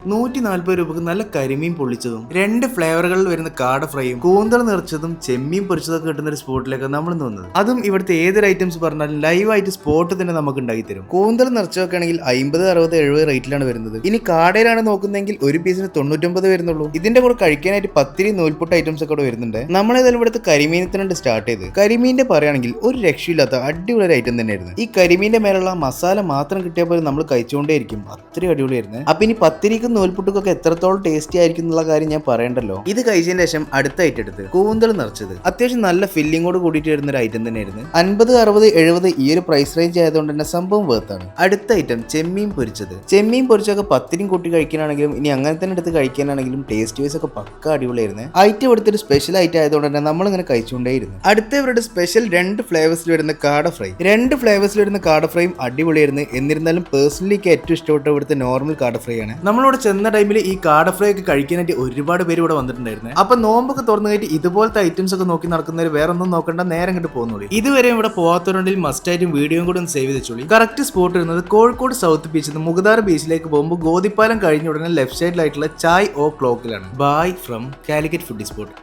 140 രൂപക്ക് നല്ല കരിമീൻ പൊള്ളിച്ചതും 2 ഫ്ലേവറുകളിൽ വരുന്ന കാട ഫ്രൈയും കൂന്തൽ നിറച്ചതും ചെമ്മീൻ പൊരിച്ചതൊക്കെ കിട്ടുന്ന ഒരു സ്പോട്ടിലേക്ക് നമ്മൾ വന്നത്. അതും ഇവിടുത്തെ ഏതൊരു ഐറ്റംസ് പറഞ്ഞാലും ലൈവായിട്ട് സ്പോട്ട് തന്നെ നമുക്ക് ഉണ്ടാക്കി തരും. കൂന്തൽ നിറച്ചതൊക്കെ ആണെങ്കിൽ 50, 60, 70 റേറ്റിലാണ് വരുന്നത്. ഇനി കാടയിലാണ് നോക്കുന്നതെങ്കിൽ ഒരു പീസിന് 99 വരുന്നുള്ളൂ. ഇതിന്റെ കൂടെ കഴിക്കാനായിട്ട് പത്തിരി, നൂൽപുട്ട് ഐറ്റംസ് ഒക്കെ വരുന്നുണ്ട്. നമ്മളേതായാലും ഇവിടുത്തെ കരിമീനത്തിനുണ്ട് സ്റ്റാർട്ട് ചെയ്ത്. കരിമീന്റെ പറയുകയാണെങ്കിൽ ഒരു രക്ഷയില്ലാത്ത അടിപൊളി ഒരു ഐറ്റം തന്നെയായിരുന്നു. ഈ കരിമീന്റെ മേലുള്ള മസാല മാത്രം കിട്ടിയാൽ പോലും നമ്മൾ കഴിച്ചുകൊണ്ടേയിരിക്കും. അത്രയും അടിപൊളിയായിരുന്നു. അപ്പൊ ഇനി പത്തിരിക്കും നൂൽപുട്ടൊക്കെ എത്രത്തോളം ടേസ്റ്റി ആയിരിക്കും എന്നുള്ള കാര്യം ഞാൻ പറയണ്ടല്ലോ. ഇത് കഴിച്ചതിന് ശേഷം അടുത്ത ഐറ്റം എടുത്ത് കൂന്തൽ നിറച്ചത് അത്യാവശ്യം നല്ല ഫില്ലിങ്ങോട് കൂടിയിട്ട് വരുന്ന ഒരു ഐറ്റം തന്നെയായിരുന്നു. 50, 60, 70 ഈ ഒരു പ്രൈസ് റേഞ്ച് ആയതുകൊണ്ട് തന്നെ സംഭവം വേർത്താണ്. അടുത്ത ഐറ്റം ചെമ്മീൻ പൊരിച്ചത്. ചെമ്മീൻ പൊരിച്ചൊക്കെ പത്തിരിയും കൂട്ടി കഴിക്കാനാണെങ്കിലും ഇനി അങ്ങനെ തന്നെ എടുത്ത് കഴിക്കാനാണെങ്കിലും ടേസ്റ്റ് വൈസ് ഒക്കെ പക്ക അടിപൊളിയായിരുന്നു. ഐറ്റം എടുത്തൊരു സ്പെഷ്യൽ ഐറ്റം ആയതുകൊണ്ട് തന്നെ നമ്മളിങ്ങനെ കഴിച്ചുകൊണ്ടേയിരുന്നു. അടുത്ത ഇവരുടെ സ്പെഷ്യൽ 2 ഫ്ലേവേഴ്സിൽ വരുന്ന കാട ഫ്രൈ. 2 ഫ്ലേവേഴ്സിൽ വരുന്ന കാട ഫ്രൈയും അടിപൊളിയായിരുന്നു. എന്നിരുന്നാലും പേഴ്സണലി ഏറ്റവും ഇഷ്ടപ്പെട്ട ഇവിടുത്തെ നോർമൽ കാട ഫ്രൈ ആണ്. നമ്മളിവിടെ ചെന്ന ടൈമിൽ ഈ കാട ഫ്രൈ ഒക്കെ കഴിക്കാനായിട്ട് ഒരുപാട് പേര് ഇവിടെ വന്നിട്ടുണ്ടായിരുന്നു. അപ്പൊ നോമ്പൊക്കെ തുറന്നു കഴിഞ്ഞിട്ട് ഇതുപോലത്തെ ഐറ്റംസ് ഒക്കെ നോക്കി നടക്കുന്നവർ വേറെ ഒന്നും നോക്കണ്ട, നേരം കണ്ട് പോകുന്നുള്ളൂ. ഇതുവരെ ഇവിടെ പോകാത്തവരുണ്ടെങ്കിൽ മസ്റ്റ് ആയിട്ടും വീഡിയോയും കൂടെ ഒന്ന് സേവ് ചെയ്ത് വെച്ചോളി. കറക്റ്റ് സ്പോട്ട് ഇരുന്നത് കോഴിക്കോട് സൗത്ത് ബീച്ചിൽ നിന്ന് മുഗദാർ ബീച്ചിലേക്ക് പോകുമ്പോൾ ഗോതിപ്പാലം കഴിഞ്ഞ ഉടനെ ലെഫ്റ്റ് സൈഡിലായിട്ടുള്ള ചായ് ഓ ക്ലോക്കിലാണ്. By from Calicut food spot.